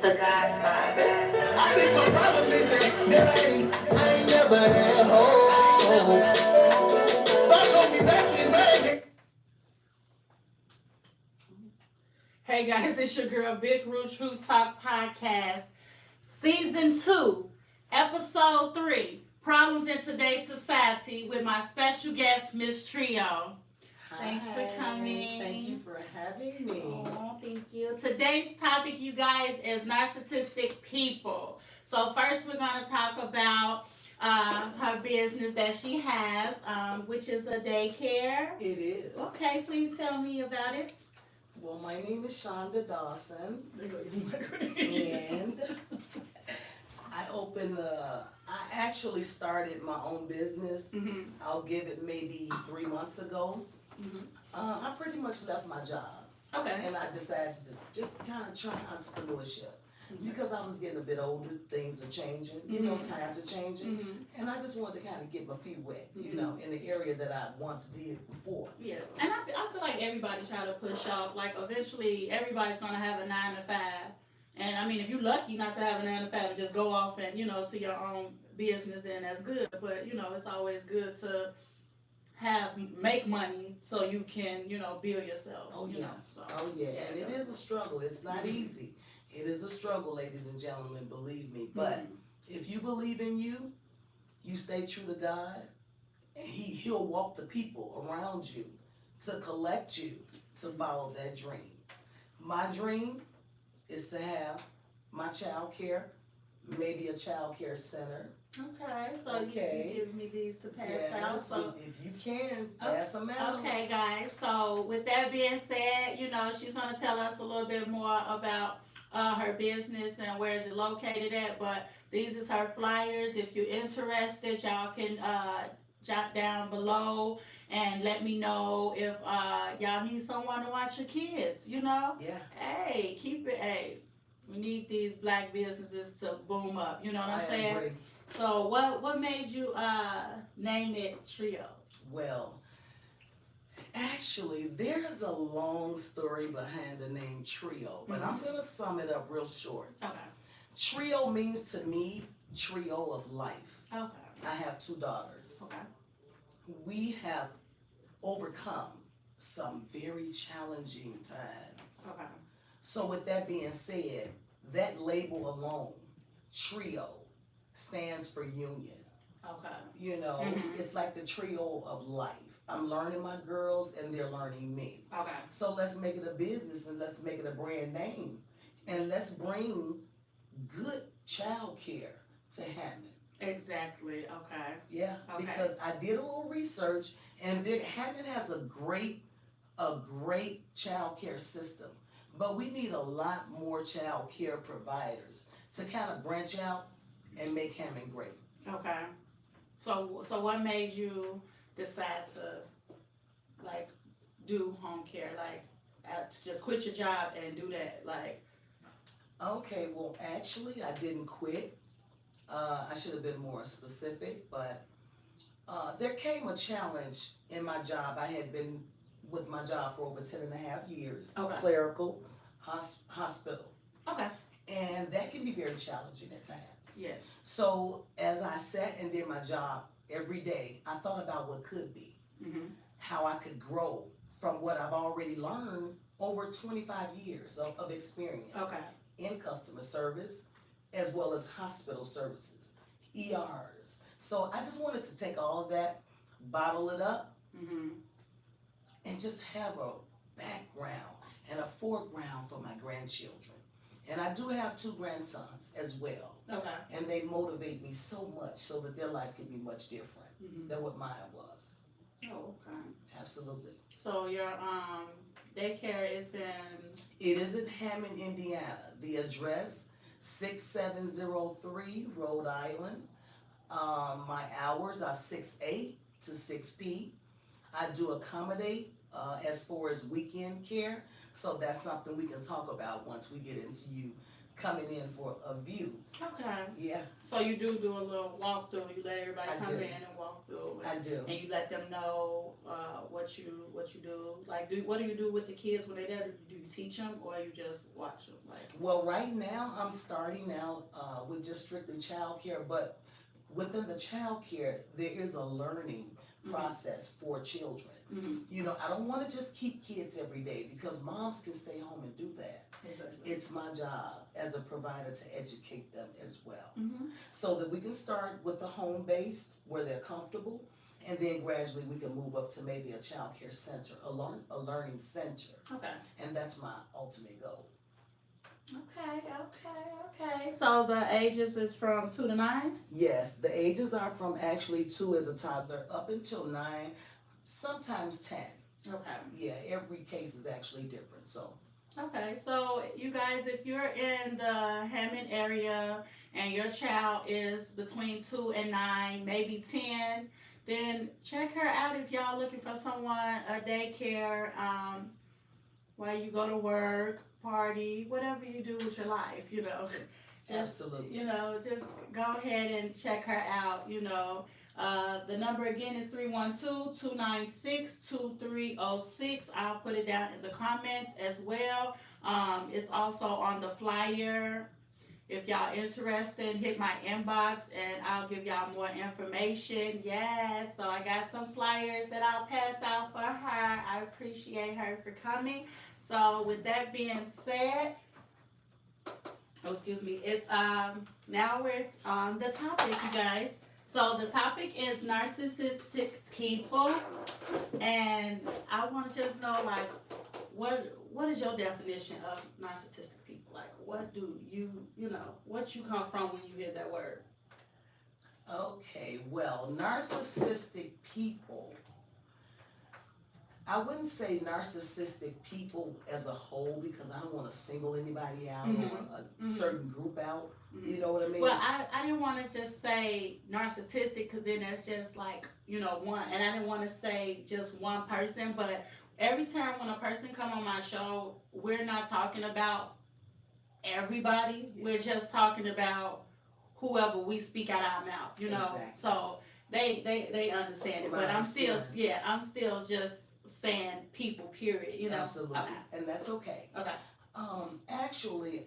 The Godfather. I think my problem is that I ain't never had hope. God told me back in bag. Hey guys, it's your girl Big Root Truth Talk Podcast, Season 2, Episode 3, Problems in Today's Society with my special guest, Miss Trio. Thanks for coming. Thank you for having me. Oh, thank you. Today's topic, you guys, is narcissistic people. So first we're going to talk about her business that she has, which is a daycare. It is. Okay, please tell me about it. Well, my name is Shonda Dawson, and I actually started my own business. Mm-hmm. I'll give it maybe 3 months ago. Mm-hmm. I pretty much left my job, Okay. and I decided to just kind of try entrepreneurship. Because I was getting a bit older, things are changing, times are changing. Mm-hmm. And I just wanted to kind of get my feet wet, in the area that I once did before. Yeah, and I feel like everybody try to push off. Like eventually, everybody's gonna have a 9 to 5, and I mean, if you're lucky not to have a 9 to 5 and just go off and to your own business, then that's good. But it's always good to make money so you can build yourself. Oh yeah, So, and it is a struggle. It's not easy. It is a struggle, ladies and gentlemen. Believe me. But if you believe in you, you stay true to God, and He'll walk the people around you to collect you to follow that dream. My dream is to have my child care, maybe a child care center. Okay, so you give me these to pass out. So if you can, pass them out. Okay, guys. So with that being said, she's gonna tell us a little bit more about her business and where is it located at. But these is her flyers. If you're interested, y'all can jot down below and let me know if y'all need someone to watch your kids. Yeah. Hey, keep it. Hey, we need these black businesses to boom up. You know what I'm saying? Agree. So what made you name it Trio? Well, actually, there's a long story behind the name Trio, but I'm going to sum it up real short. Okay. Trio means to me, trio of life. Okay. I have 2 daughters. Okay. We have overcome some very challenging times. Okay. So with that being said, that label alone, Trio, stands for union. Okay. It's like the trio of life. I'm learning my girls and they're learning me. Okay. So let's make it a business and let's make it a brand name. And let's bring good child care to Hammond. Exactly. Okay. Yeah, Okay. because I did a little research and Hammond has a great child care system. But we need a lot more child care providers to kind of branch out and make Hammond great. Okay. So what made you decide to do home care, just quit your job and do that, Okay, well actually I didn't quit. I should have been more specific, but there came a challenge in my job. I had been with my job for over 10 and a half years. Okay. Clerical, hospital. Okay. And that can be very challenging at times. Yes. So as I sat and did my job every day, I thought about what could be, how I could grow from what I've already learned over 25 years of experience in customer service, as well as hospital services, ERs. So I just wanted to take all of that, bottle it up, and just have a background and a foreground for my grandchildren. And I do have 2 grandsons as well. Okay. And they motivate me so much so that their life can be much different than what mine was. Oh, okay. Absolutely. So your daycare is in... It is in Hammond, Indiana. The address, 6703 Rhode Island. My hours are 6 to 6 p. I do accommodate as far as weekend care. So that's something we can talk about once we get into you coming in for a view. Okay. Yeah, So you do a little walkthrough. You let everybody I come do. in and walk through, I do. and you let them know what you do. Like, what do you do with the kids when they're there? Do you teach them, or you just watch them? Like, Well, right now I'm starting out with just strictly childcare, but within the childcare there is a learning process for children. You know, I don't want to just keep kids every day because moms can stay home and do that. exactly. It's my job as a provider to educate them as well. Mm-hmm. So that we can start with the home based where they're comfortable, and then gradually we can move up to maybe a child care center, a learning center. Okay. And that's my ultimate goal. Okay. So the ages is from 2 to 9? Yes, the ages are from actually 2 as a toddler up until 9, sometimes 10. Okay. Yeah, every case is actually different. So Okay, so you guys, if you're in the Hammond area and your child is between 2 and 9, maybe 10, then check her out if y'all looking for someone, a daycare, while you go to work, party, whatever you do with your life, you know. Just, absolutely. you know, just go ahead and check her out, you know. The number again is 312-296-2306. I'll put it down in the comments as well. It's also on the flyer. If y'all interested, hit my inbox and I'll give y'all more information. Yes, so I got some flyers that I'll pass out for her. I appreciate her for coming. So with that being said, it's now we're on the topic, you guys. So the topic is narcissistic people, and I want to just know, like, what is your definition of narcissistic people? Like, what do what you come from when you hear that word? Okay, well, narcissistic people, I wouldn't say narcissistic people as a whole because I don't want to single anybody out or a certain group out. You know what I mean? Well, I didn't want to just say narcissistic because then that's just like, one. And I didn't want to say just one person. But every time when a person come on my show, we're not talking about everybody. Yeah. We're just talking about whoever we speak out our mouth, Exactly. So they understand it. But I'm still just saying people, period, Absolutely. Okay. And that's okay. Okay. Actually,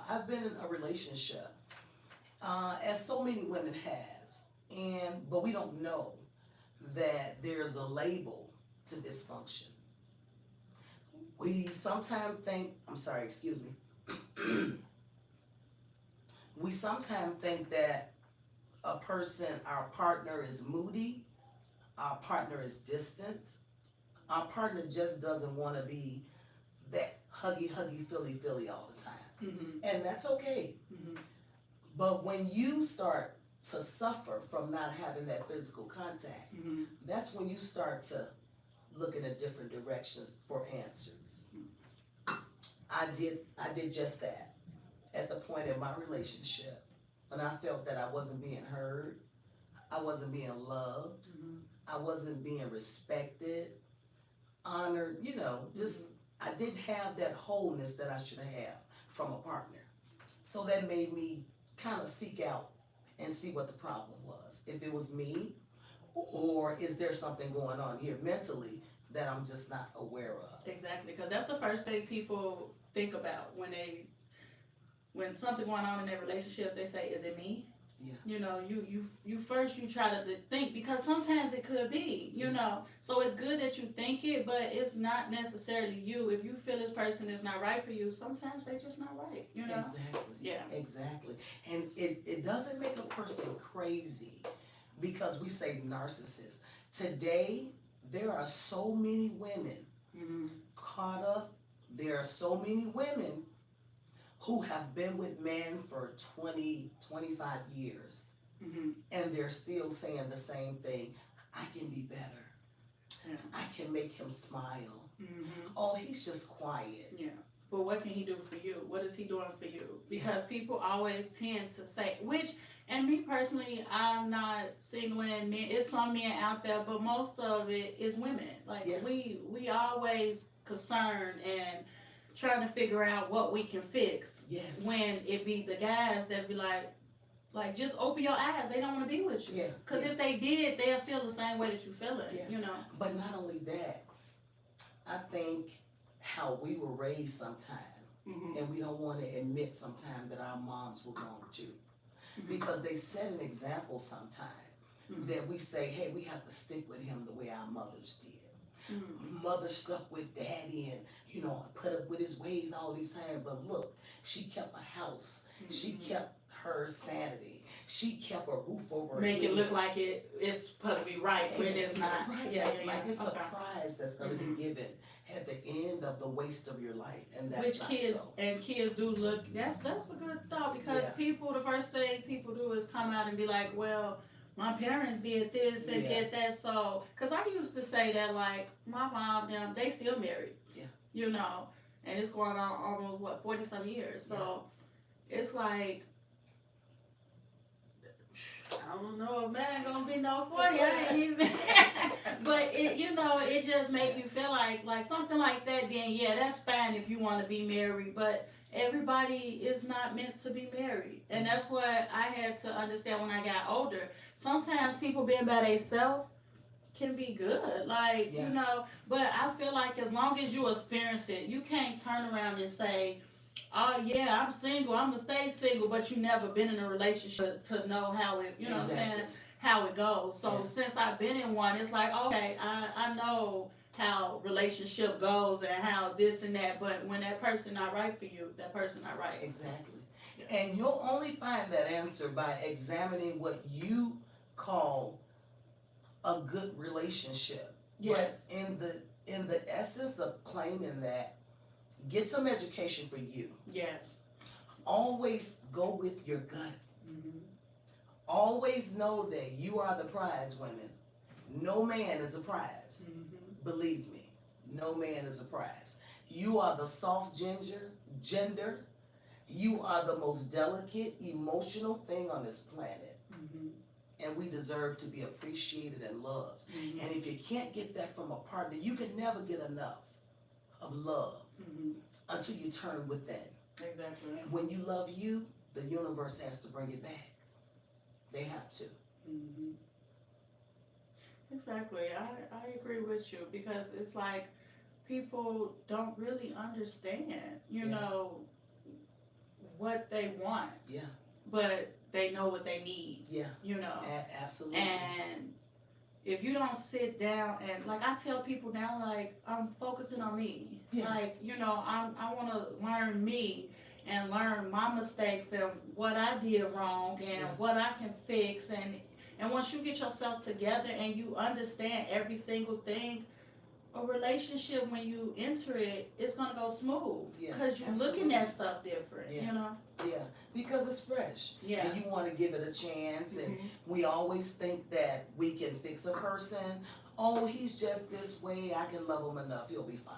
I've been in a relationship, as so many women has, but we don't know that there's a label to dysfunction. We sometimes think, we sometimes think that a person, our partner is moody, our partner is distant, our partner just doesn't want to be that huggy, feely all the time. And that's okay. But when you start to suffer from not having that physical contact, that's when you start to look in a different directions for answers. I did just that at the point in my relationship when I felt that I wasn't being heard, I wasn't being loved, I wasn't being respected, honored, just I didn't have that wholeness that I should have from a partner. So that made me kind of seek out and see what the problem was. If it was me, or is there something going on here mentally that I'm just not aware of? Exactly, because that's the first thing people think about when something going on in their relationship. They say, "Is it me?" Yeah. You first try to think, because sometimes it could be, So it's good that you think it, but it's not necessarily you. If you feel this person is not right for you, sometimes they're just not right, Exactly. Yeah. Exactly. And it doesn't make a person crazy because we say narcissist. Today, there are so many women caught up. There are so many women who have been with men for 20, 25 years, and they're still saying the same thing. I can be better. Yeah. I can make him smile. Oh, he's just quiet. Yeah. But what can he do for you? What is he doing for you? Because people always tend to say, and me personally, I'm not singling men. It's some men out there, but most of it is women. Like, we always concerned and trying to figure out what we can fix. Yes. When it be the guys that be like just open your eyes. They don't want to be with you. Yeah. Because if they did, they'll feel the same way that you feel it. Yeah. You know. But not only that, I think how we were raised sometime, and we don't want to admit sometime that our moms were wrong too, because they set an example sometime that we say, hey, we have to stick with him the way our mothers did. Mother stuck with daddy and, you know, put up with his ways all these times. But look, she kept a house. She kept her sanity. She kept a roof over her Make head. it look like it's supposed to be right when it's not. Right. Yeah, Like it's a prize that's going to be given at the end of the waste of your life, and that's Which not kids so. And kids do look. That's a good thought, because people, the first thing people do is come out and be like, well, my parents did this and did that. So, because I used to say that, like, my mom, them, they still married. Yeah. You know, and it's going on almost, what, 40 some years. So, it's like, I don't know if man gonna be no 40. I ain't even. But it, you know, it just make you feel like something like that. Then yeah, that's fine if you want to be married, but everybody is not meant to be married, and that's what I had to understand when I got older. Sometimes people being by themselves can be good, like you know. But I feel like as long as you experience it, you can't turn around and say, oh yeah, I'm single, I'm gonna stay single, but you never been in a relationship to know how it, you know what I'm saying, how it goes. So since I've been in one, it's like, okay, I know how relationship goes and how this and that, but when that person not right for you, that person not right. Exactly. And you'll only find that answer by examining what you call a good relationship. Yes. But in the essence of claiming that, get some education for you. Yes. Always go with your gut. Always know that you are the prize, women. No man is a prize. Believe me, no man is a prize. You are the soft gender. You are the most delicate, emotional thing on this planet. And we deserve to be appreciated and loved. And if you can't get that from a partner, you can never get enough of love until you turn within. Exactly. When you love you, the universe has to bring it back. They have to. Exactly. I agree with you, because it's like people don't really understand, you know, what they want. Yeah. But they know what they need. Yeah. You know. Absolutely. And if you don't sit down and, like, I tell people now, like, I'm focusing on me. Yeah. Like, you know, I want to learn me and learn my mistakes and what I did wrong and what I can fix. And once you get yourself together and you understand every single thing, a relationship, when you enter it, it's going to go smooth. Because you're looking at stuff different, you know? Yeah, because it's fresh. Yeah. And you want to give it a chance. And we always think that we can fix a person. Oh, he's just this way. I can love him enough. He'll be fine.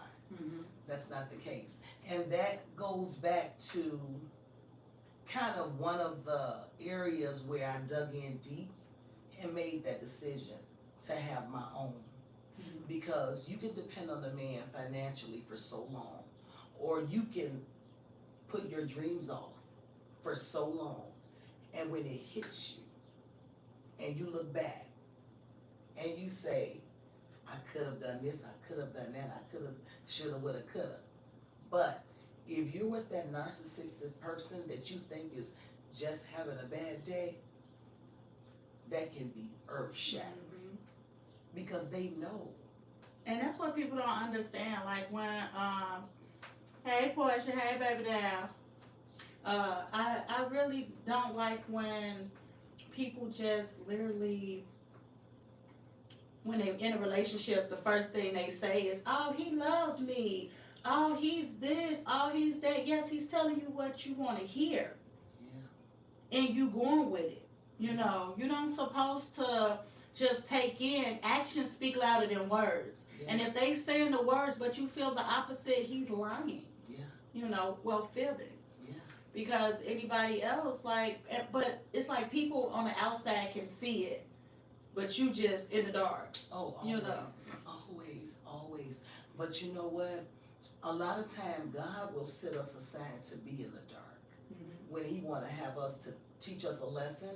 That's not the case. And that goes back to kind of one of the areas where I dug in deep and made that decision to have my own. Because you can depend on the man financially for so long, or you can put your dreams off for so long, and when it hits you and you look back and you say, I could have done this, I could have done that, I could have, should have, would have, could have. But if you're with that narcissistic person that you think is just having a bad day, that can be earth-shattering. Because they know. And that's what people don't understand. Like when, hey Portia, hey baby doll. I really don't like when people just literally, when they're in a relationship, the first thing they say is, oh, he loves me. Oh, he's this. Oh, he's that. Yes, he's telling you what you want to hear. And you going with it. You know, you're not supposed to just take in. Actions speak louder than words. And if they saying the words but you feel the opposite, he's lying. You know, well, fibbing. Because anybody else, like, but it's like people on the outside can see it, but you just in the dark. Oh, always, you know. Always. But you know what? a lot of time God will set us aside to be in the dark when He want to have us to teach us a lesson,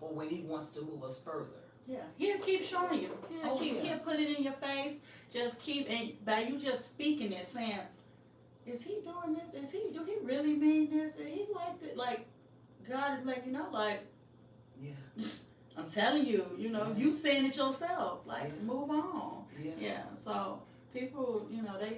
or when He wants to move us further. Yeah, He'll keep showing you. He'll put it in your face. Just keep, and by you just speaking it, saying, "Is he doing this? Do he really mean this? Is he like that?" Like God is letting you know, like, yeah, I'm telling you, you saying it yourself. Like, move on. Yeah. Yeah. So people,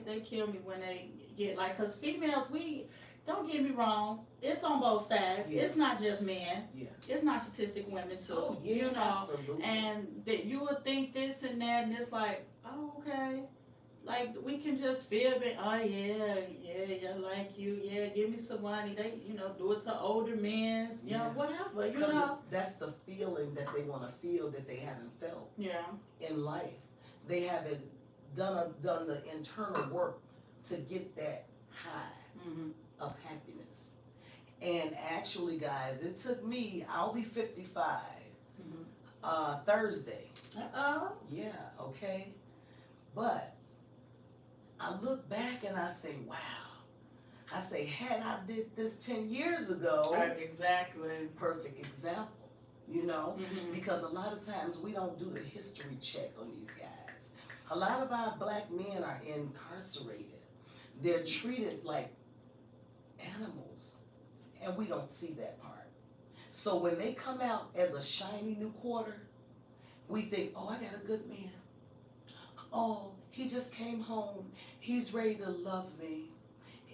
they kill me when they get like, cause females, we don't get me wrong, it's on both sides. Yeah. It's not just men. Yeah. It's narcissistic women too. Oh yeah, absolutely. And that you would think this and that, and it's like, oh, okay. Like, we can just feel it. Oh yeah, like you. Yeah, give me some money. They, do it to older men. Whatever. That's the feeling that they want to feel that they haven't felt. Yeah. In life, they haven't done the internal work to get that high of happiness. And actually, guys, it took me. I'll be 55 Thursday. Yeah. Okay. But I look back and I say, wow. I say, had I did this 10 years ago. Exactly. Perfect example, because a lot of times we don't do the history check on these guys. A lot of our black men are incarcerated. They're treated like animals, and we don't see that part. So when they come out as a shiny new quarter, we think, oh, I got a good man. Oh, he just came home. He's ready to love me.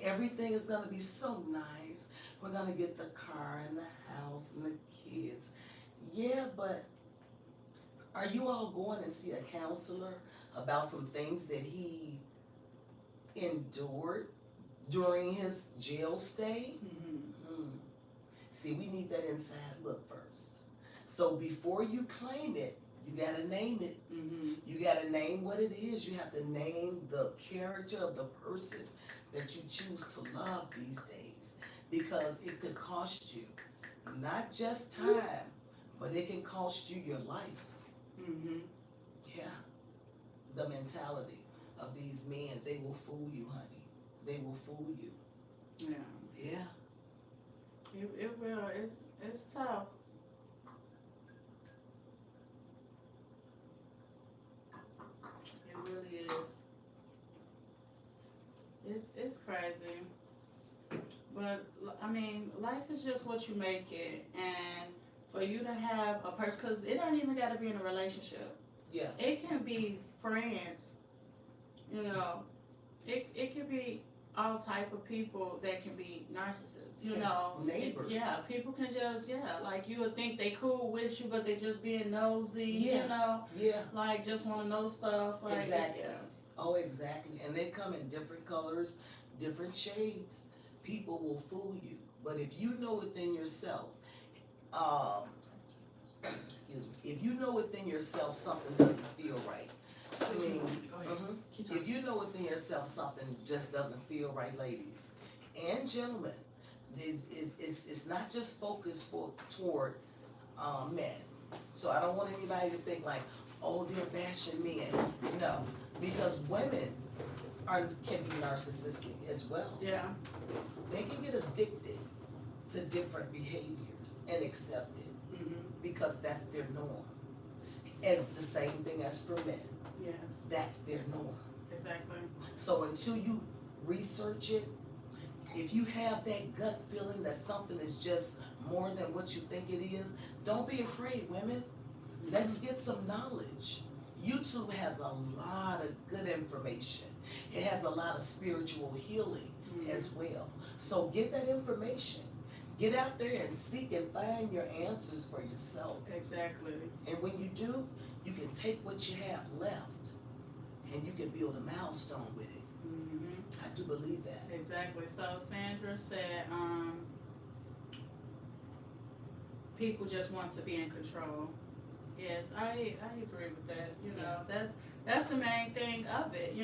Everything is going to be so nice. We're going to get the car and the house and the kids. Yeah, but are you all going to see a counselor about some things that he endured during his jail stay? See, we need that inside look first. So before you claim it, you got to name it. You got to name what it is. You have to name the character of the person that you choose to love these days, because it could cost you not just time, but it can cost you your life. Yeah. The mentality of these men, they will fool you, honey. They will fool you. Yeah. Yeah. It will. It's tough. It really is. It's crazy. But, I mean, life is just what you make it. And for you to have a person, because it don't even got to be in a relationship. Yeah. It can be friends. It can be all type of people that can be narcissists. Neighbors. Yeah, people can just, like you would think they cool with you, but they just being nosy, Yeah. like just want to know stuff. Like, Exactly. Yeah. Oh, exactly. And they come in different colors, different shades. People will fool you. But if you know within yourself, excuse me, if you know within yourself something doesn't feel right, if you know within yourself something just doesn't feel right, ladies and gentlemen, it's not just focused toward men. So I don't want anybody to think like, oh, they're bashing men. No, because women can be narcissistic as well. Yeah. They can get addicted to different behaviors and accept it because that's their norm. And the same thing as for men. Yes. That's their norm. Exactly. So until you research it, if you have that gut feeling that something is just more than what you think it is, don't be afraid, women. Let's get some knowledge. YouTube has a lot of good information. It has a lot of spiritual healing as well. So get that information. Get out there and seek and find your answers for yourself. Exactly. And when you do, you can take what you have left and you can build a milestone with it. I do believe that. Exactly. So Sandra said, people just want to be in control. Yes, I agree with that. That's the main thing of it.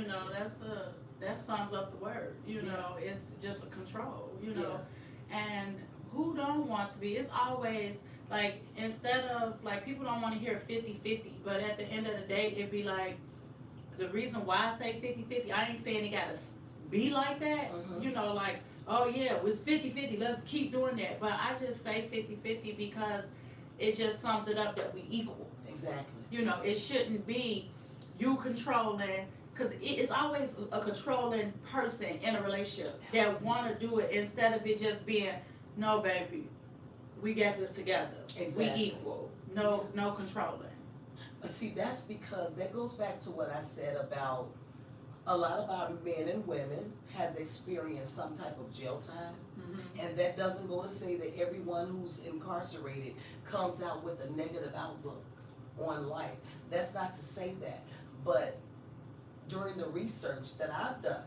That sums up the word. It's just a control. And who don't want to be? It's always like, instead of like, people don't want to hear 50-50, but at the end of the day, it'd be like, the reason why I say 50-50, I ain't saying it gotta be like that. Mhm. You know, like, oh yeah, it's 50-50, let's keep doing that. But I just say 50-50 because it just sums it up that we equal. Exactly. You know, it shouldn't be you controlling, because it's always a controlling person in a relationship that want to do it instead of it just being, no, baby, we got this together. Exactly. We equal. No controlling. But see, that's because that goes back to what I said about a lot of our men and women has experienced some type of jail time. Mm-hmm. And that doesn't go to say that everyone who's incarcerated comes out with a negative outlook on life. That's not to say that. But during the research that I've done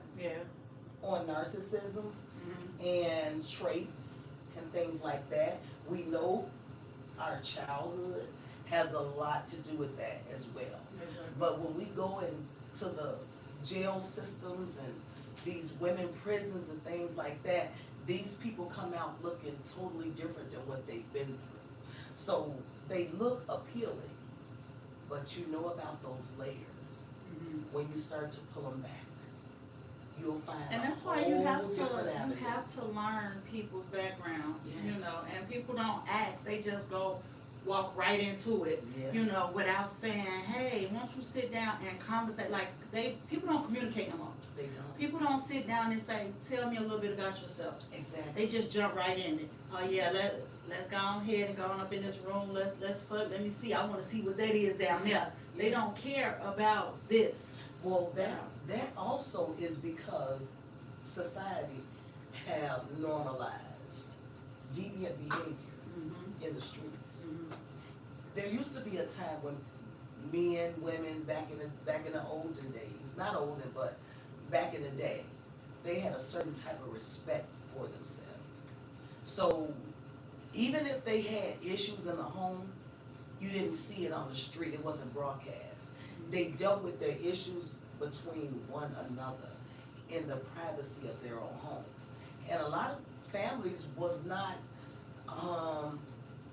on narcissism and traits and things like that, we know our childhood has a lot to do with that as well. But when we go into the jail systems and these women prisons and things like that, these people come out looking totally different than what they've been through. So they look appealing, but you know about those layers. When you start to pull them back, you'll find and that's why you have to learn people's background. You know, and people don't ask, they just go walk right into it, you know, without saying, hey, won't you sit down and conversate? Like, people don't communicate no more. They don't. People don't sit down and say, tell me a little bit about yourself. Exactly. They just jump right in it. Oh yeah, let's go on ahead and go on up in this room. Let's fuck. Let me see. I want to see what that is down there. They don't care about this. Well, that also is because society have normalized deviant behavior in the streets. There used to be a time when men, women, back in the olden days, not olden, but back in the day, they had a certain type of respect for themselves. So even if they had issues in the home, you didn't see it on the street. It wasn't broadcast. They dealt with their issues between one another in the privacy of their own homes. And a lot of families was not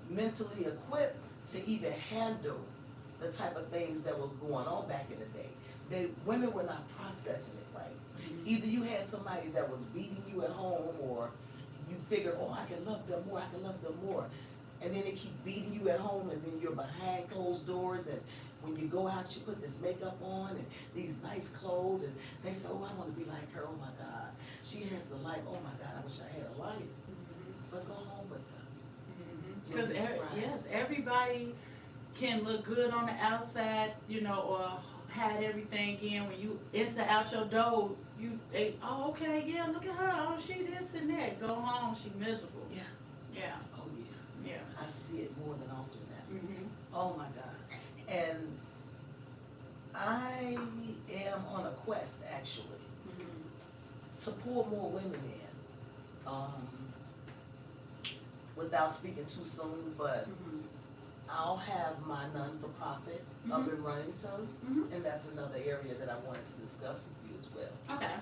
mentally equipped to even handle the type of things that was going on back in the day. Women were not processing it right. Either you had somebody that was beating you at home, or you figured, oh, I can love them more, I can love them more. And then they keep beating you at home, and then you're behind closed doors, and when you go out, you put this makeup on and these nice clothes, and they say, oh, I want to be like her, oh my God. She has the life, oh my God, I wish I had a life. But go home with them. Because everybody can look good on the outside, you know, or hide everything in. When you enter out your door, oh, okay, yeah, look at her, oh, she this and that. Go home, she miserable. Yeah. Yeah. Oh yeah. Yeah. I see it more than often now. Oh my God. And I am on a quest, actually, to pull more women in. Without speaking too soon, but I'll have my non-for-profit up and running soon, and that's another area that I wanted to discuss with you as well. Okay.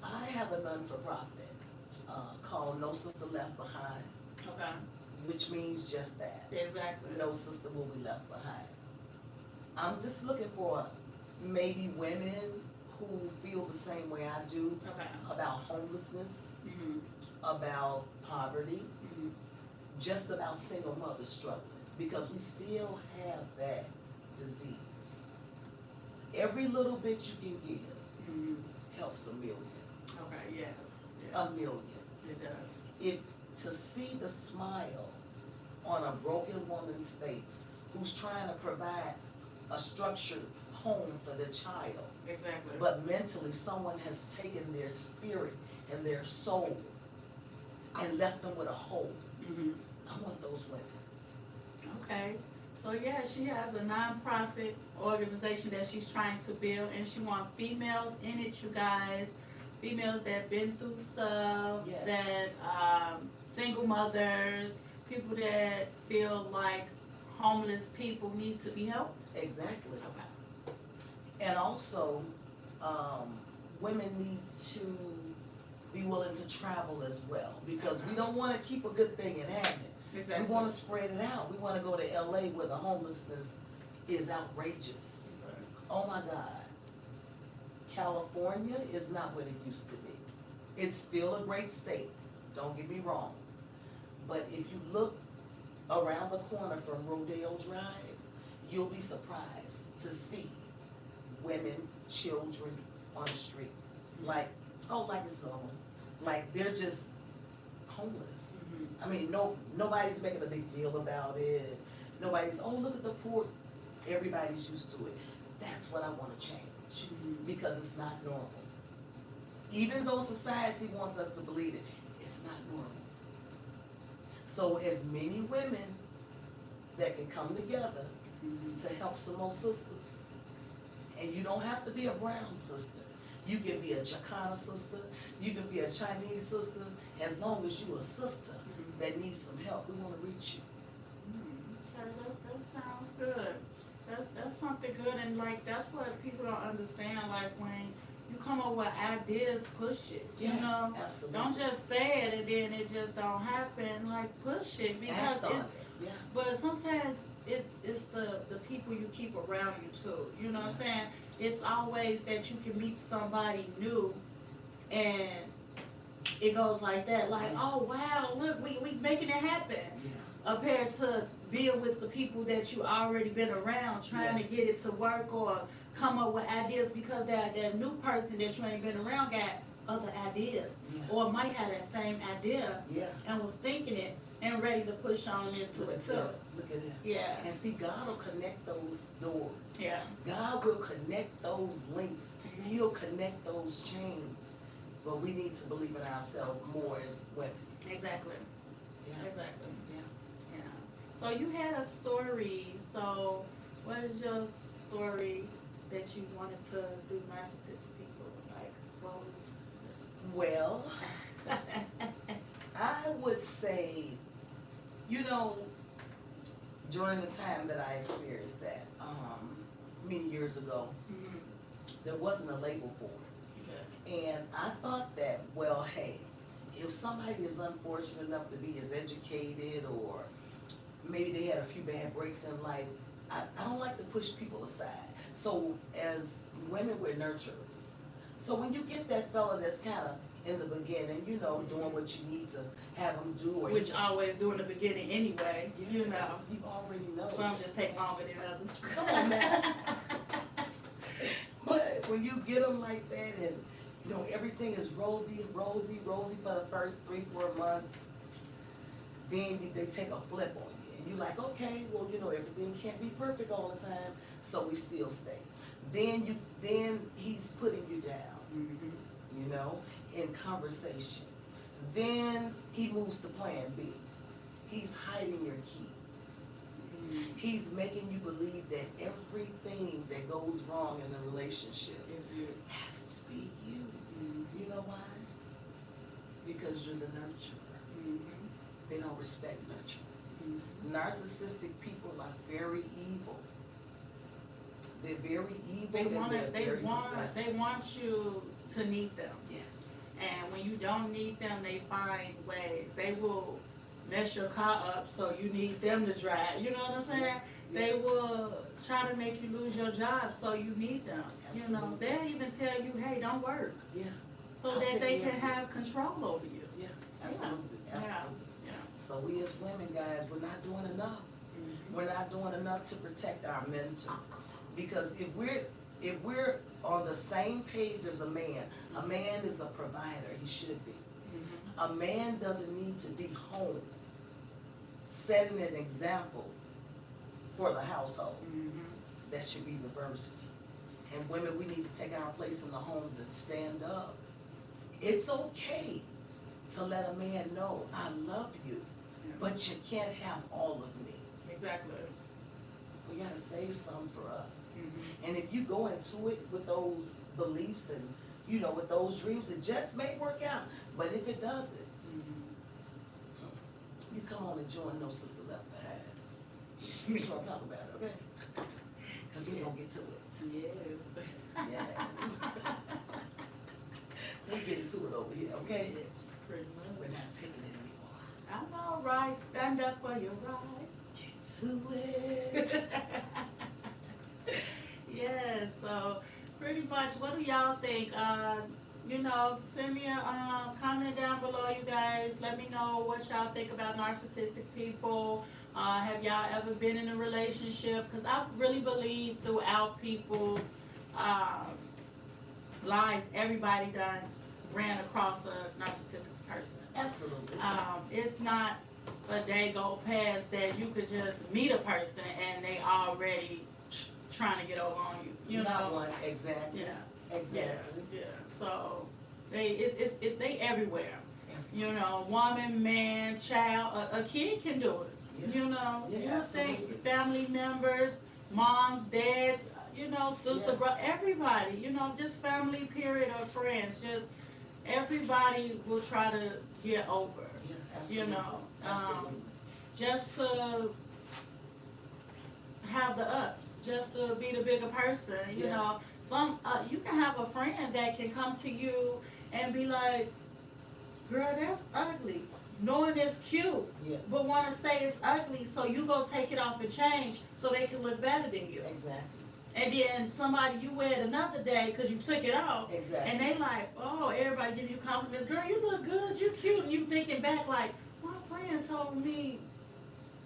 I have a non-for-profit called No Sister Left Behind. Okay. Which means just that. Exactly. No sister will be left behind. I'm just looking for maybe women who feel the same way I do about homelessness, about poverty, just about single mothers struggling, because we still have that disease. Every little bit you can give helps a million. Okay, yes. A million. It does. To see the smile on a broken woman's face who's trying to provide a structured home for the child. Exactly. But mentally someone has taken their spirit and their soul and left them with a hole. I want those women. Okay. So yeah, she has a non-profit organization that she's trying to build, and she wants females in it, you guys. Females that have been through stuff, that single mothers, people that feel like homeless people need to be helped. Exactly. Okay. And also, women need to be willing to travel as well, because we don't want to keep a good thing in Hammond. Exactly. We want to spread it out. We want to go to LA where the homelessness is outrageous. Oh my God. California is not what it used to be. It's still a great state, don't get me wrong. But if you look around the corner from Rodeo Drive, you'll be surprised to see women, children on the street. Like, like it's normal. Like they're just homeless. I mean, nobody's making a big deal about it. Nobody's, oh, look at the poor. Everybody's used to it. That's what I want to change because it's not normal. Even though society wants us to believe it, it's not normal. So as many women that can come together to help some more sisters, and you don't have to be a brown sister. You can be a Chicana sister, you can be a Chinese sister, as long as you're a sister that needs some help. We want to reach you. Okay, that sounds good. That's something good, and like that's what people don't understand. Like when you come up with ideas, push it. You Yes, know, absolutely. don't just say it and then it just don't happen. Like push it because Act on it's. it. Yeah. But sometimes it's the people you keep around you too. You know what I'm saying? It's always that you can meet somebody new, and it goes like that. Like, oh wow, look, we making it happen. Compared to being with the people that you already been around, trying to get it to work or come up with ideas because that new person that you ain't been around got other ideas or might have that same idea and was thinking it and ready to push on into it too. Look at it. Yeah. And see, God will connect those doors. Yeah. God will connect those links. He'll connect those chains. But we need to believe in ourselves more as women. Exactly. Yeah. Exactly. Yeah. Yeah. So you had a story. So what is your story that you wanted to do narcissistic people? Like, what was? Well, I would say, during the time that I experienced that, many years ago, there wasn't a label for it. And I thought that, well, hey, if somebody is unfortunate enough to be as educated or maybe they had a few bad breaks in life, I don't like to push people aside. So as women, we're nurturers. So when you get that fella that's kind of in the beginning, doing what you need to have them do, or Which I always do in the beginning anyway, you already know. Some just take longer than others. Come on now. But when you get them like that, and everything is rosy for the first 3-4 months, then they take a flip on you, and you're like, okay, well, everything can't be perfect all the time, so we still stay. Then he's putting you down, in conversation. Then he moves to plan B. He's hiding your keys. He's making you believe that everything that goes wrong in the relationship has to be you. You know why? Because you're the nurturer. They don't respect nurturers. Narcissistic people are very evil. They're very evil. They want you to need them. Yes. And when you don't need them, they find ways. They will mess your car up so you need them to drive. You know what I'm saying? Yeah. They will try to make you lose your job so you need them. Absolutely. They'll even tell you, hey, don't work. Yeah. So that they can have control over you. Yeah, absolutely. Absolutely. Yeah. So we as women, guys, we're not doing enough. We're not doing enough to protect our mental. Because if we're on the same page as a man is the provider, he should be. A man doesn't need to be home setting an example for the household. That should be reversed. And women, we need to take our place in the homes and stand up. It's okay to let a man know, I love you, but you can't have all of me. Exactly. We gotta save some for us. And if you go into it with those beliefs and with those dreams, it just may work out. But if it doesn't, you come on and join No Sister Left Behind. We're gonna talk about it, okay? Because we're gonna get to it. Yes. Yes. We get into it over here, okay? Yes, pretty much. We're not taking it anymore. I know, right? Stand up for your rights. Get to it. Yeah, so pretty much. What do y'all think? Send me a comment down below, you guys. Let me know what y'all think about narcissistic people. Have y'all ever been in a relationship? Because I really believe throughout people lives, everybody done ran across a narcissistic person. Absolutely. It's not a day go past that you could just meet a person and they already trying to get over on you. You Not know? one, exactly. Yeah. Exactly. Yeah. So they everywhere. You know, woman, man, child, a kid can do it. Yeah. You know, Yeah, you absolutely. think family members, moms, dads, sister, Yeah. brother, everybody, just family, period, or friends, just everybody will try to get over. Yeah, absolutely. Absolutely. Just to have the ups, just to be the bigger person. You Yeah. know, you can have a friend that can come to you and be like, "Girl, that's ugly," knowing it's cute, Yeah. but want to say it's ugly, so you go take it off and change so they can look better than you. Exactly. And then somebody you wear it another day because you took it off, Exactly. and they like, "Oh, everybody give you compliments, girl, you look good, you cute," and you thinking back like, "My friend told me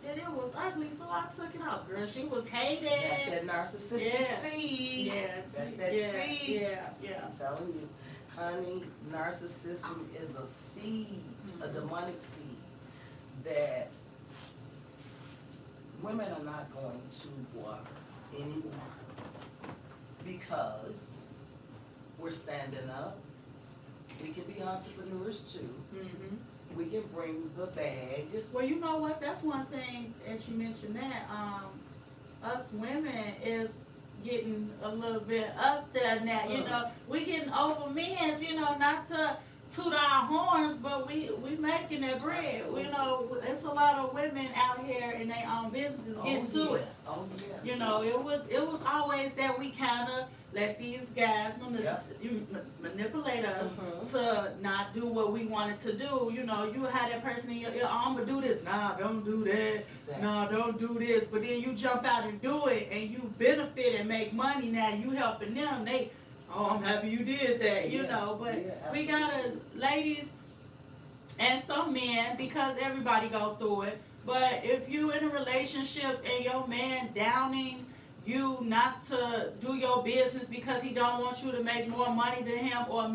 that it was ugly, so I took it off." Girl, she was hated. That's that narcissistic Yeah. seed. Yeah. That's that seed. Yeah. I'm telling you, honey, narcissism is a seed, a demonic seed that women are not going to water anymore because we're standing up. We can be entrepreneurs too. Mm-hmm. We can bring the bag. Well, you know what? That's one thing that you mentioned that us women is getting a little bit up there now. You know, we getting over men's. Not to toot our horns, but we making that bread. Absolutely. It's a lot of women out here in their own businesses getting to it. Oh yeah. It was always that we kind of let these guys manipulate us to not do what we wanted to do. You had that person in your ear, "I'm gonna do this." "Nah, don't do that." Exactly. "Nah, don't do this." But then you jump out and do it, and you benefit and make money. Now you helping them. "Oh, I'm happy you did that." But we gotta, ladies and some men, because everybody go through it. But if you in a relationship and your man downing you not to do your business because he don't want you to make more money than him, or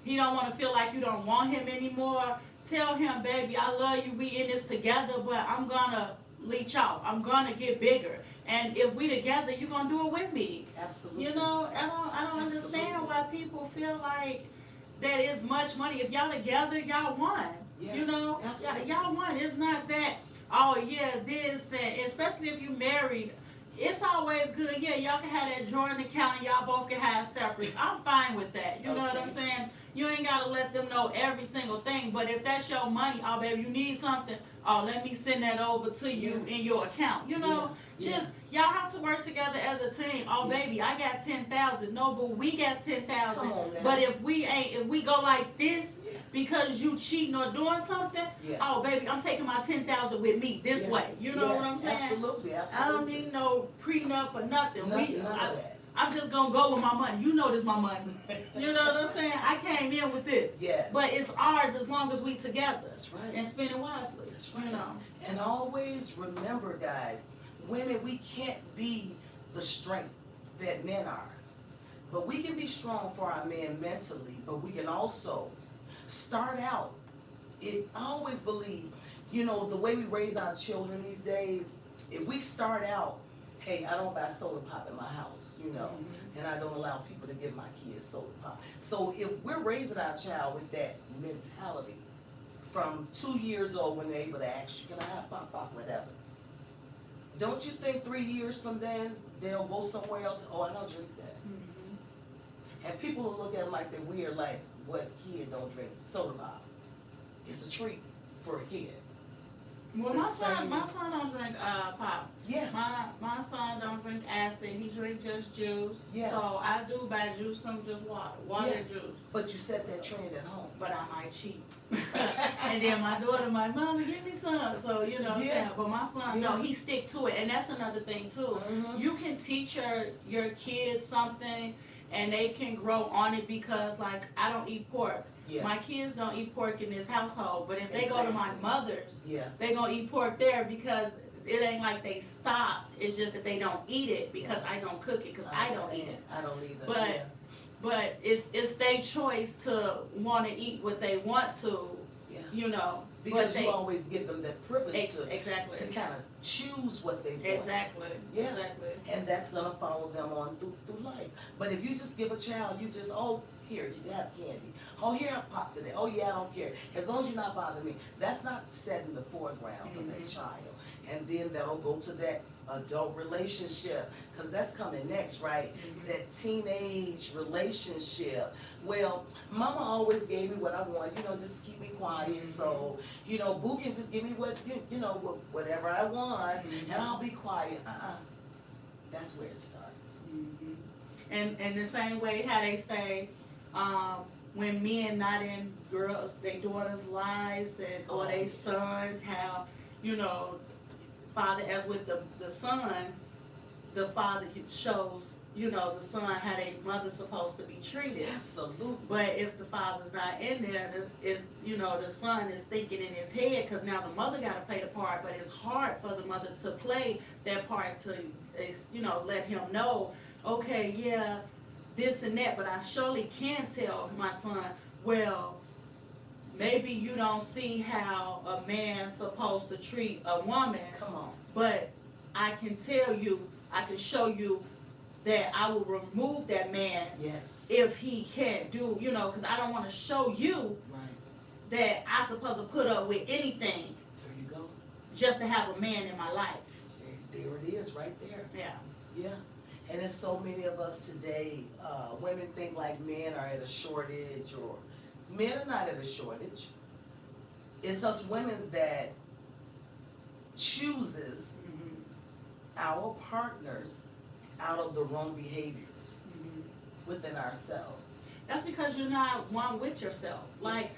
he don't want to feel like you don't want him anymore, tell him, "Baby, I love you, we in this together, but I'm gonna leech off. I'm gonna get bigger. And if we together, you're gonna do it with me." Absolutely. I don't understand why people feel like that is much money. If y'all together, y'all won. Yeah. Y'all won. It's not that, "Oh yeah, this," and especially if you married. It's always good. Yeah, y'all can have that joint account and y'all both can have separate. I'm fine with that. You know what I'm saying? You ain't got to let them know every single thing. But if that's your money, "Oh, baby, you need something. Oh, let me send that over to you in your account." Just y'all have to work together as a team. "Oh, baby, I got 10,000. No, but we got 10,000. But if we go like this because you cheating or doing something, "Oh, baby, I'm taking my 10,000 with me this way." You know what I'm saying? Absolutely. I don't need no prenup or nothing. None of that. I'm just gonna go with my money. This my money. You know what I'm saying? I came in with this. Yes. But it's ours as long as we together. That's right. And spend it wisely. That's right. And always remember, guys, women, we can't be the strength that men are. But we can be strong for our men mentally, but we can also start out. I always believe, the way we raise our children these days, if we start out, "Hey, I don't buy soda pop in my house," and I don't allow people to give my kids soda pop. So if we're raising our child with that mentality from 2 years old, when they're able to ask you, "Can I have pop, whatever?" Don't you think 3 years from then, they'll go somewhere else? "Oh, I don't drink that." And people will look at them like they're weird, like, "What kid don't drink soda pop?" It's a treat for a kid. Well, my son don't drink pop. Yeah. My son don't drink acid. He drink just juice. Yeah. So I do buy juice, some just water juice. But you set that trend at home. But I might cheat. And then my daughter might, "Mama, give me some." So what I'm saying. But my son, no, he stick to it, and that's another thing too. You can teach your kids something. and they can grow on it because, like, I don't eat pork. Yeah. My kids don't eat pork in this household, but if they go to my Exactly. mother's, Yeah. they gonna eat pork there because it ain't like they stop. It's just that they don't eat it because I don't cook it because I don't eat it. I don't either. But yeah. but it's their choice to want to eat what they want to, Yeah. you know. Because but you always give them that privilege to exactly kind of choose what they want. exactly Yeah. exactly. And that's gonna follow them on through life. But if you just give a child, you just here you have candy. Oh here I pop today. Oh yeah I don't care. As long as you're not bothering me. That's not setting the foreground for that child. And then that'll go to that adult relationship because that's coming next, right? That teenage relationship. Well, mama always gave me what I want, just keep me quiet. So, Boo can just give me what whatever I want and I'll be quiet. That's where it starts. And the same way how they say, when men not in they daughters' lives and or they sons, how father, as with the son, the father shows the son how their mother's supposed to be treated. Absolutely. But if the father's not in there, the son is thinking in his head because now the mother got to play the part, but it's hard for the mother to play that part to let him know, okay, yeah, this and that, but I surely can tell my son, well, maybe you don't see how a man's supposed to treat a woman. Come on. But I can tell you, I can show you that I will remove that man if he can't do, because I don't want to show you that I'm supposed to put up with anything. There you go. Just to have a man in my life. There it is right there. Yeah. Yeah. And there's so many of us today, women think like men are at a shortage, or men are not at a shortage. It's us women that chooses our partners out of the wrong behaviors within ourselves. That's because you're not one with yourself. Like,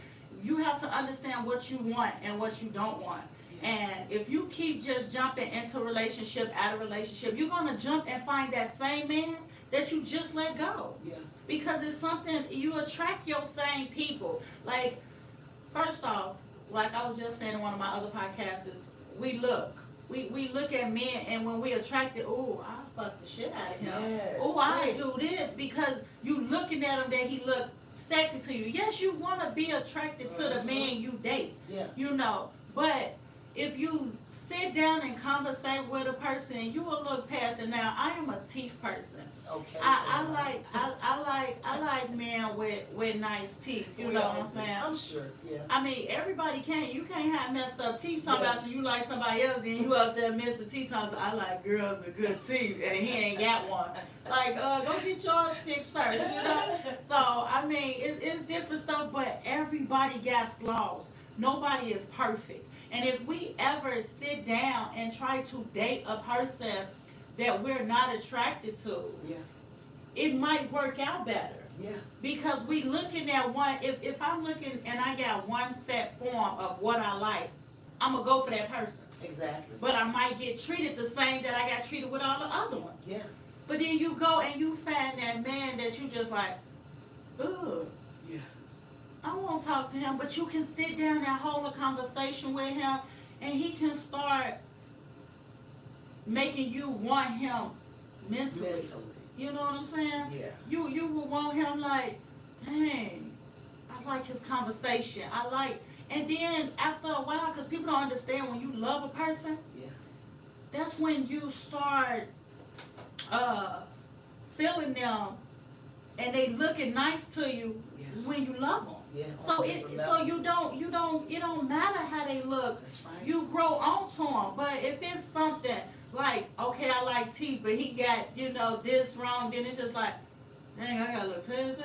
you have to understand what you want and what you don't want. And if you keep just jumping into relationship, out of relationship, you're going to jump and find that same man that you just let go. Yeah. Because it's something, you attract your same people. Like, first off, like I was just saying in one of my other podcasts, is we look. We look at men, and when we attract it, oh, I fuck the shit out of him. Yes, Oh, I do this, because you looking at him that he look sexy to you. Yes, you want to be attracted to the man you date. Yeah. But if you sit down and conversate with a person, you will look past it. Now, I am a teeth person. Okay. I like men with nice teeth. You know what I'm saying? I'm sure. Yeah. I mean, everybody can't. You can't have messed up teeth. Somebody, so you like somebody else, then you up there missing teeth. So I like girls with good teeth, and he ain't got one. Like, go get yours fixed first. So I mean, it's different stuff, but everybody got flaws. Nobody is perfect. And if we ever sit down and try to date a person that we're not attracted to, it might work out better. Yeah. Because we looking at one, if I'm looking and I got one set form of what I like, I'm going to go for that person. Exactly. But I might get treated the same that I got treated with all the other ones. Yeah. But then you go and you find that man that you just like, ugh. Yeah. I won't talk to him, but you can sit down and hold a conversation with him, and he can start making you want him mentally. You know what I'm saying? Yeah. You will want him like, dang, I like his conversation. And then after a while, because people don't understand, when you love a person, that's when you start feeling them, and they looking nice to you when you love them. Yeah. So it don't matter how they look. That's right. You grow onto them. But if it's something like, okay, I like teeth, but he got this wrong, then it's just like, dang, I gotta look crazy.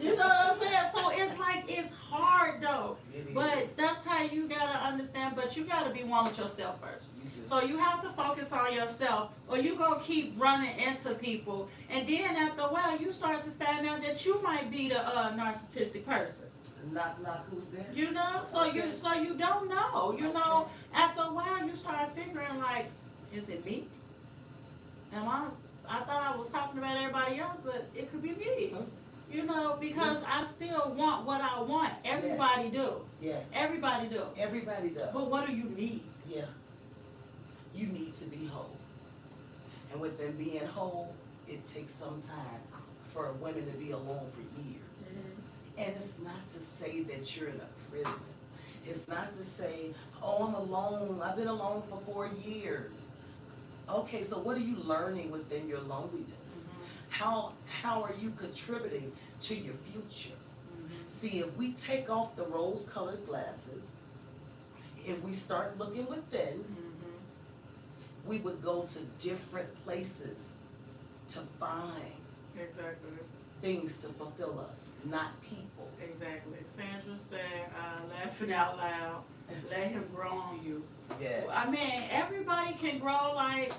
You know what I'm saying? So it's like, it's hard though. But that's how you gotta understand. But you gotta be one with yourself first. So you have to focus on yourself, or you gonna keep running into people, and then after a while you start to find out that you might be the narcissistic person. Knock, who's there? So you don't know. After a while you start figuring like, is it me? I thought I was talking about everybody else, but it could be me. Huh? You know, because I still want what I want. Everybody Yes. do. Yes. Everybody do. Everybody does. But what do you need? Yeah. You need to be whole. And with them being whole, it takes some time for women to be alone for years. And it's not to say that you're in a prison. It's not to say, oh, I'm alone. I've been alone for 4 years. Okay, so what are you learning within your loneliness? How are you contributing to your future? See, if we take off the rose-colored glasses, if we start looking within, we would go to different places to find Exactly. things to fulfill us, not people. Exactly. Sandra said, laughing out loud, let him grow on you. Yeah. I mean, everybody can grow. Like,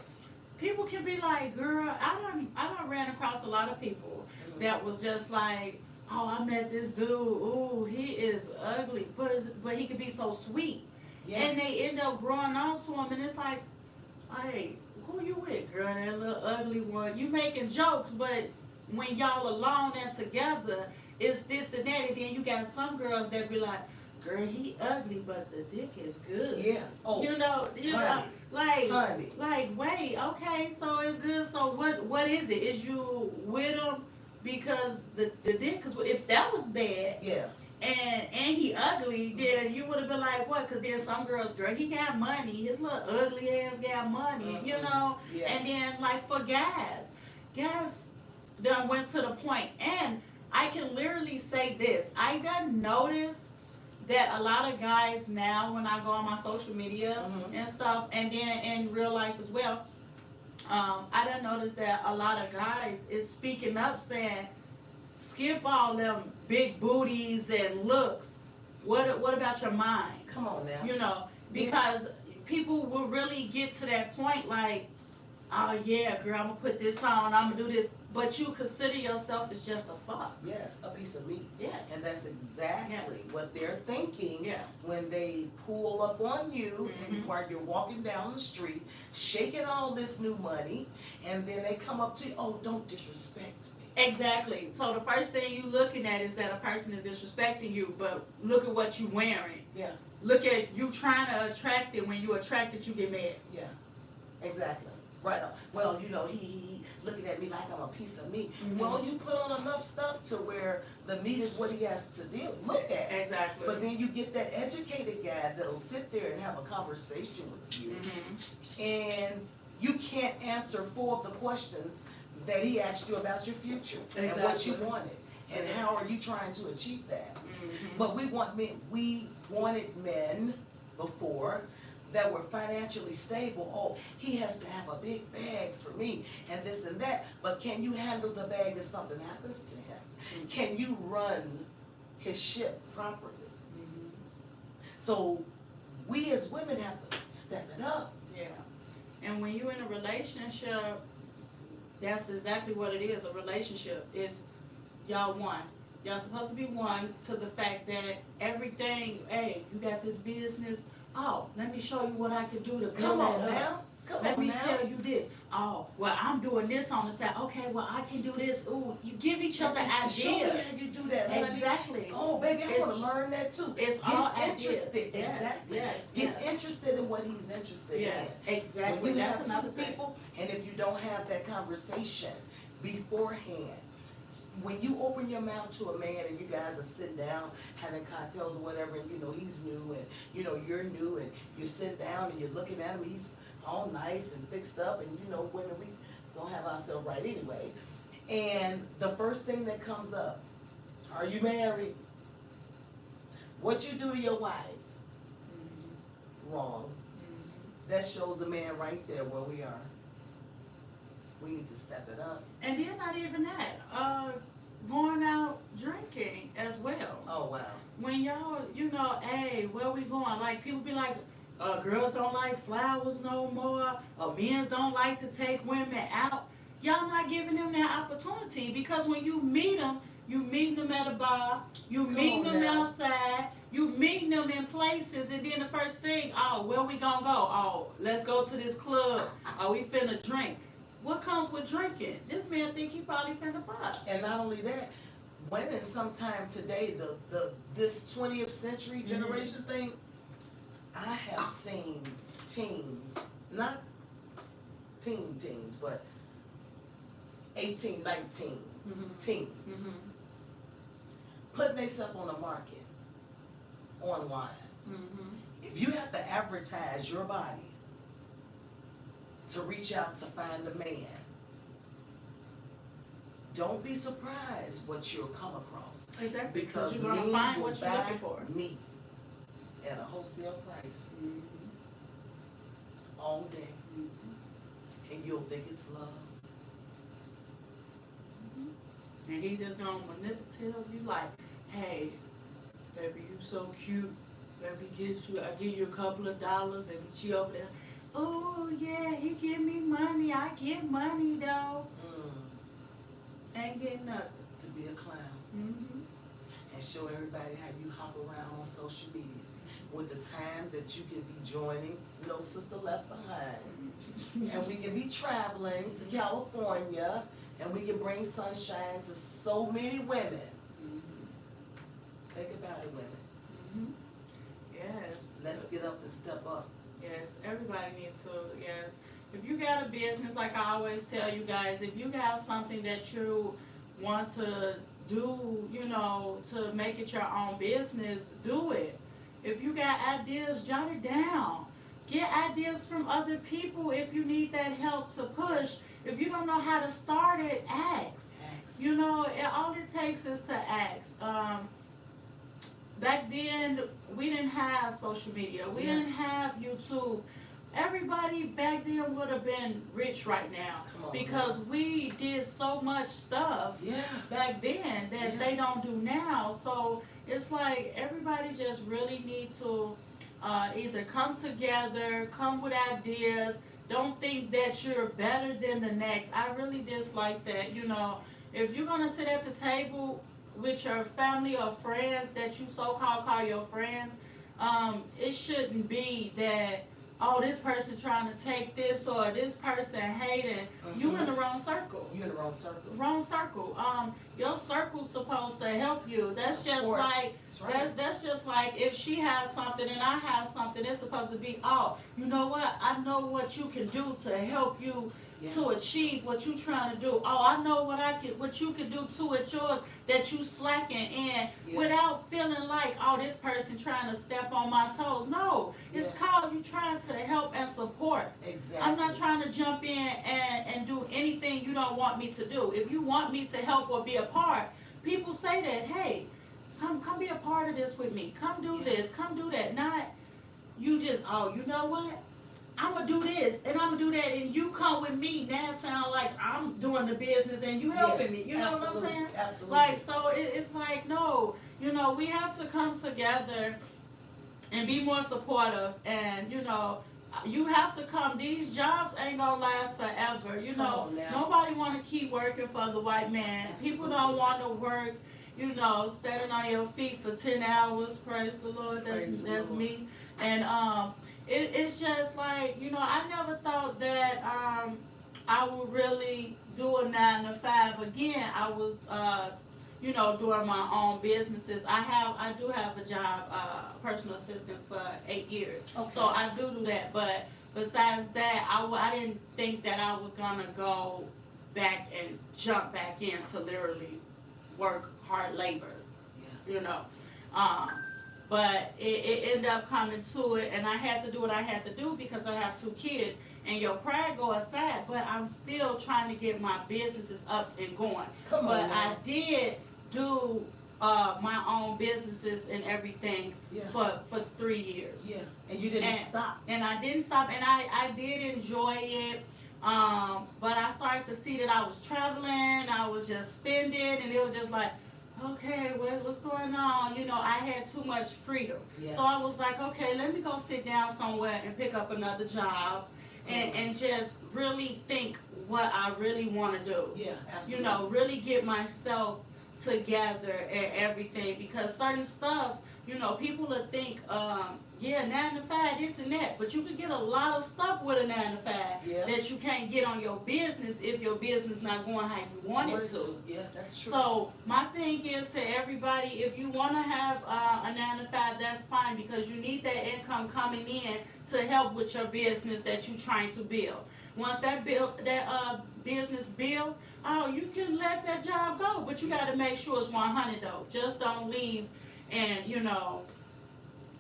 people can be like, girl, I done ran across a lot of people that was just like, oh, I met this dude. Ooh, he is ugly, but he could be so sweet. Yeah. And they end up growing on to him, and it's like, hey, who you with, girl? That little ugly one. You making jokes, but when y'all alone and together, it's this and that. And then you got some girls that be like, girl, he ugly, but the dick is good. Yeah. Oh, You know, honey. Honey. like, wait, okay, so it's good. So what is it? Is you with him because the dick? Because if that was bad, Yeah. and he ugly, then you would have been like, what? Because then some girls, girl, he got money. His little ugly ass got money, you know? Yeah. And then, like, for guys done went to the point. And I can literally say this. I done noticed that a lot of guys now, when I go on my social media and stuff, and then in real life as well, I done noticed that a lot of guys is speaking up saying, skip all them big booties and looks. What about your mind? Come on now. You know, because people will really get to that point like, oh yeah, girl, I'm gonna put this on, I'm gonna do this. But you consider yourself as just a fuck. Yes, a piece of meat. Yes. And that's exactly what they're thinking Yeah. when they pull up on you and while you're walking down the street, shaking all this new money, and then they come up to you, oh, don't disrespect me. Exactly. So the first thing you looking at is that a person is disrespecting you, but look at what you wearing. Yeah. Look at you trying to attract it. When you attract it, you get mad. Yeah, exactly. Right on. Well, you know, he looking at me like I'm a piece of meat. Well, you put on enough stuff to where the meat is what he has to look at. Exactly. But then you get that educated guy that'll sit there and have a conversation with you, and you can't answer 4 of the questions that he asked you about your future and what you wanted, and how are you trying to achieve that. But we wanted men before that were financially stable. Oh, he has to have a big bag for me and this and that. But can you handle the bag if something happens to him? Can you run his ship properly? So we as women have to step it up. Yeah. And when you're in a relationship, that's exactly what it is. A relationship is y'all one. Y'all supposed to be one to the fact that everything, hey, you got this business. Oh, let me show you what I can do to build Come on that up. now. Come Let on me now. tell you this. Oh, well, I'm doing this on the side. Okay, well, I can do this. Ooh, you give each other Show me ideas. how you do that. honey. Exactly. Oh, baby, I It's- want to learn that too. It's Get all interested. ideas. Yes, Exactly. yes, Get yes. interested in what he's interested Yes, in. exactly. When you That's have another two thing. people, and if you don't have that conversation beforehand, when you open your mouth to a man and you guys are sitting down having cocktails or whatever, and you know he's new and you know you're new, and you're sitting down and you're looking at him, he's all nice and fixed up, and you know women, we don't have ourselves right anyway. And the first thing that comes up, are you married? What you do to your wife? Wrong. That shows the man right there where we are. We need to step it up. And then not even that. Going out drinking as well. Oh wow. When y'all, you know, hey, where we going? Like people be like, girls don't like flowers no more. Men don't like to take women out. Y'all not giving them that opportunity, because when you meet them at a bar, you meeting them now. outside, you meeting them in places, and then the first thing, oh, where we gonna go? Oh, let's go to this club. Oh, we finna drink. what comes with drinking? This man think he probably finna fuck. And not only that, women sometime today, the this 20th century generation thing, I have seen teens, not teens, but 18, 19 teens putting themselves on the market online. If you have to advertise your body to reach out to find a man, don't be surprised what you'll come across. Exactly. Because you're gonna men find will what you're buy looking for. meat at a wholesale price all day, and you'll think it's love. And he just gonna manipulate you like, hey, baby, you so cute. Let me I give you a couple of dollars, and she over there. Oh yeah, he give me money. I get money though. Ain't getting nothing. To be a clown. And show everybody how you hop around on social media. With the time that you can be joining No Sister Left Behind. And we can be traveling to California, and we can bring sunshine to so many women. Think about it, women. Yes. Let's get up and step up. Yes, everybody needs to, yes. If you got a business, like I always tell you guys, if you have something that you want to do, you know, to make it your own business, do it. If you got ideas, jot it down. Get ideas from other people if you need that help to push. If you don't know how to start it, ask. You know, all it takes is to ask. Back then, we didn't have social media. We didn't have YouTube. Everybody back then would have been rich right now because we did so much stuff back then that they don't do now. So it's like everybody just really needs to either come together, come with ideas. Don't think that you're better than the next. I really dislike that. You know, if you're gonna sit at the table with your family or friends that you so-called call your friends, it shouldn't be that, oh, this person trying to take this or this person hating. You in the wrong circle. You in the wrong circle. Wrong circle. Your circle's supposed to help you. That's just like that's just like if she has something and I have something, it's supposed to be, oh, you know what? I know what you can do to help you to achieve what you trying to do. Oh, I know what you can do to it yours that you slacking in without feeling like, oh, this person trying to step on my toes. No, it's called you trying to help and support. Exactly. I'm not trying to jump in and do anything you don't want me to do. If you want me to help or be a part, people say that, hey, come be a part of this with me. Come do this, come do that. Not you just, oh, you know what? I'm going to do this and I'm going to do that and you come with me. Now it sounds like I'm doing the business and you helping me. You know what I'm saying? Absolutely. Like, so it's like, no, you know, we have to come together and be more supportive. And, you know, you have to come. These jobs ain't going to last forever. You know, nobody want to keep working for the white man. Absolutely. People don't want to work, you know, standing on your feet for 10 hours. Praise the Lord. That's me. And, it's just like, you know, I never thought that I would really do a 9 to 5 again. I was, you know, doing my own businesses. I do have a job, personal assistant for 8 years. Okay. So I do that. But besides that, I didn't think that I was gonna go back and jump back into literally work hard labor. You know. But it ended up coming to it, and I had to do what I had to do because I have 2 kids. And your pride go aside, but I'm still trying to get my businesses up and going. But I did do my own businesses and everything for 3 years. Yeah, and you didn't stop. And I didn't stop, and I did enjoy it. But I started to see that I was traveling, I was just spending, and it was just like, okay, what's going on? You know, I had too much freedom. Yeah. So I was like, okay, let me go sit down somewhere and pick up another job and just really think what I really want to do. Yeah, absolutely. You know, really get myself together and everything, because certain stuff, you know, people will think yeah, 9 to 5, this and that. But you can get a lot of stuff with a 9 to 5 Yeah. that you can't get on your business if your business not going how you want it to. Yeah, that's true. So my thing is to everybody, if you want to have a 9 to 5, that's fine, because you need that income coming in to help with your business that you're trying to build. Once that business build, oh, you can let that job go, but you got to make sure it's 100 though. Just don't leave and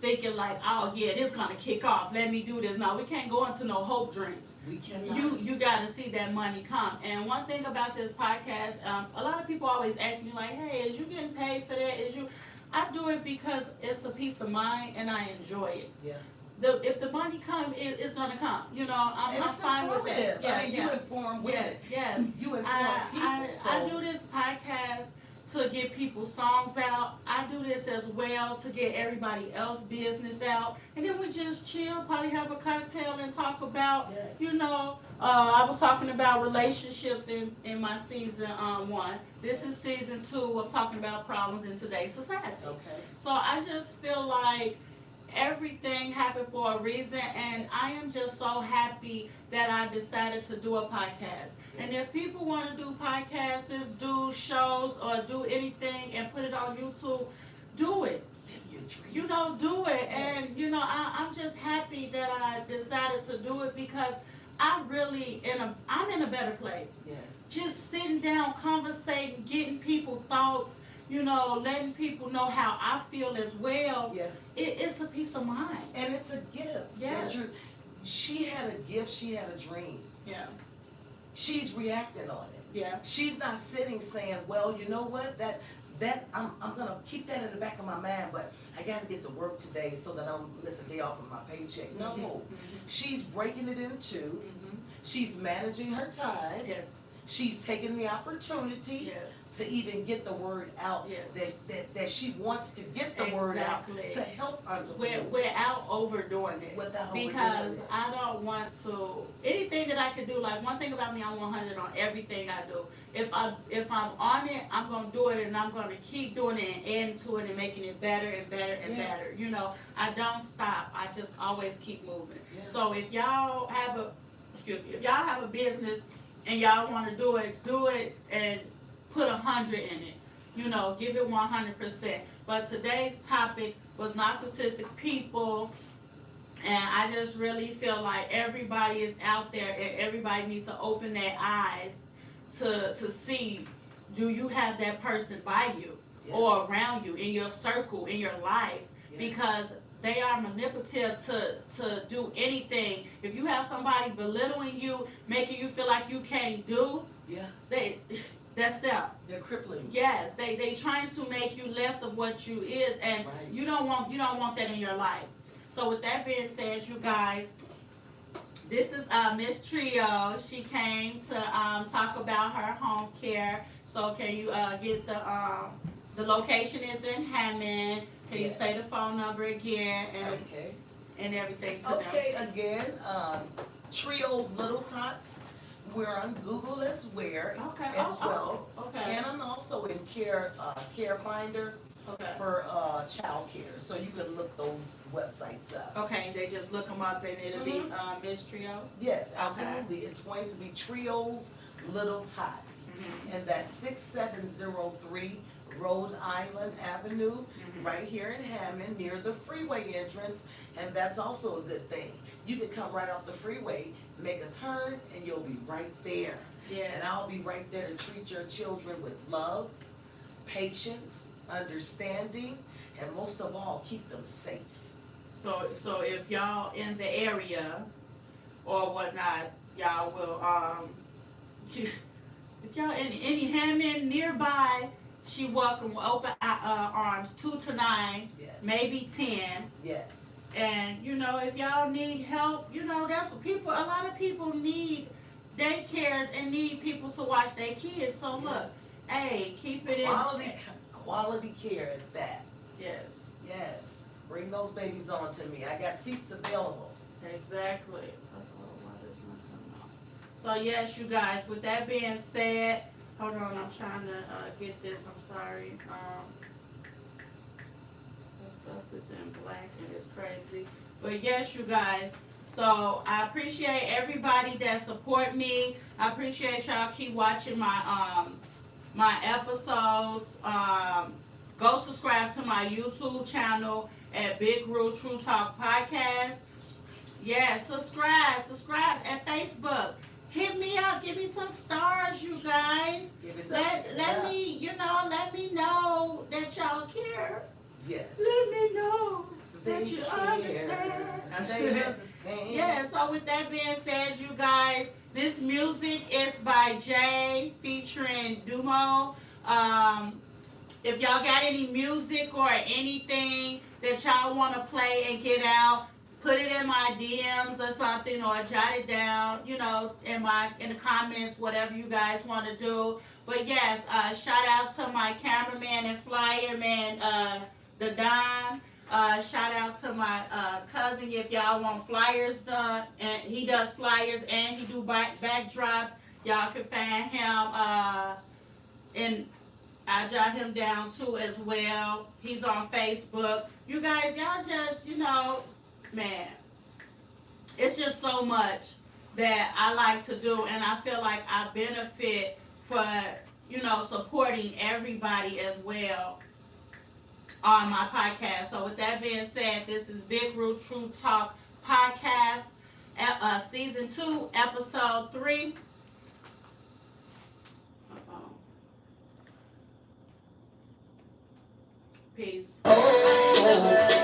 thinking like, oh yeah, this gonna kick off, let me do this. No, we can't go into no hope dreams. We cannot. You got to see that money come. And one thing about this podcast, a lot of people always ask me like, hey, is you getting paid for that? I do it because it's a peace of mind and I enjoy it. Yeah. If the money come, it's gonna come. I'm fine with that. Yeah, you inform women. Yes. You inform people. I do this podcast to get people's songs out. I do this as well to get everybody else's business out. And then we just chill, probably have a cocktail and talk about, I was talking about relationships in my season 1. This is season 2. I'm talking about problems in today's society. Okay. So I just feel like everything happened for a reason, and I am just so happy that I decided to do a podcast. And if people want to do podcasts, do shows, or do anything and put it on YouTube, do it. Do it. Yes. And I'm just happy that I decided to do it, because I'm in a better place. Yes. Just sitting down, conversating, getting people thoughts, letting people know how I feel as well. Yeah. It's a peace of mind. And it's a gift. Yes. She had a gift, she had a dream. Yeah. She's reacting on it. Yeah. She's not sitting saying, well, you know what, that I'm gonna keep that in the back of my mind, but I gotta get to work today so that I don't miss a day off of my paycheck. No. Mm-hmm. She's breaking it in two. Mm-hmm. She's managing her time. Yes. She's taking the opportunity Yes. to even get the word out. Yes. That she wants to get the word out to help entrepreneurs. Without overdoing it. Because I don't want to, anything that I can do, like one thing about me, I'm 100 on everything I do. If I'm on it, I'm going to do it, and I'm going to keep doing it and adding to it and making it better and better and better. I don't stop. I just always keep moving. Yeah. So if y'all have a business and y'all want to do it and put 100 in it. Give it 100%. But today's topic was narcissistic people, and I just really feel like everybody is out there, and everybody needs to open their eyes to see, do you have that person by you or around you, in your circle, in your life? Yes. Because they are manipulative to do anything. If you have somebody belittling you, making you feel like you can't do, that's them. They're crippling. Yes, they trying to make you less of what you is, and you don't want that in your life. So with that being said, you guys, this is Miss Trio. She came to talk about her home care. So can you get the location is in Hammond. Can you say the phone number again and everything to them? Okay, again, Trio's Little Tots. We're on Google as well. Okay. And I'm also in Care Finder for child care. So you can look those websites up. Okay, they just look them up and it'll be Miss Trio? Yes, absolutely. Okay. It's going to be Trio's Little Tots. And that's 6703 Rhode Island Avenue, right here in Hammond, near the freeway entrance. And that's also a good thing. You can come right off the freeway, make a turn, and you'll be right there. Yes. And I'll be right there to treat your children with love, patience, understanding, and most of all, keep them safe. So if y'all in the area or whatnot, y'all will if y'all in any Hammond nearby, she welcome with open arms, 2 to 9, maybe 10. Yes. And if y'all need help, that's what a lot of people need daycares and need people to watch their kids. So look, hey, keep it quality care at that. Yes. Yes. Bring those babies on to me. I got seats available. Exactly. So yes, you guys, with that being said, hold on, I'm trying to get this. I'm sorry. stuff is in black and it's crazy. But yes, you guys. So I appreciate everybody that support me. I appreciate y'all keep watching my episodes. Go subscribe to my YouTube channel at Big Rule True Talk Podcast. Yeah, subscribe at Facebook. Hit me up, give me some stars, you guys. Let me know that y'all care. Yes. Let me know that you care. understand. They understand. Yeah, so with that being said, you guys, this music is by Jay featuring Dumo. If y'all got any music or anything that y'all want to play and get out, put it in my DMs or something, or jot it down, in the comments, whatever you guys want to do. But yes, shout out to my cameraman and flyer man, the Don. Shout out to my cousin if y'all want flyers done, and he does flyers and he do backdrops. Y'all can find him and I jot him down too as well. He's on Facebook. You guys, y'all just, man, it's just so much that I like to do, and I feel like I benefit for, supporting everybody as well on my podcast. So with that being said, this is Big Root True Talk Podcast, Season 2, Episode 3. Peace. Oh.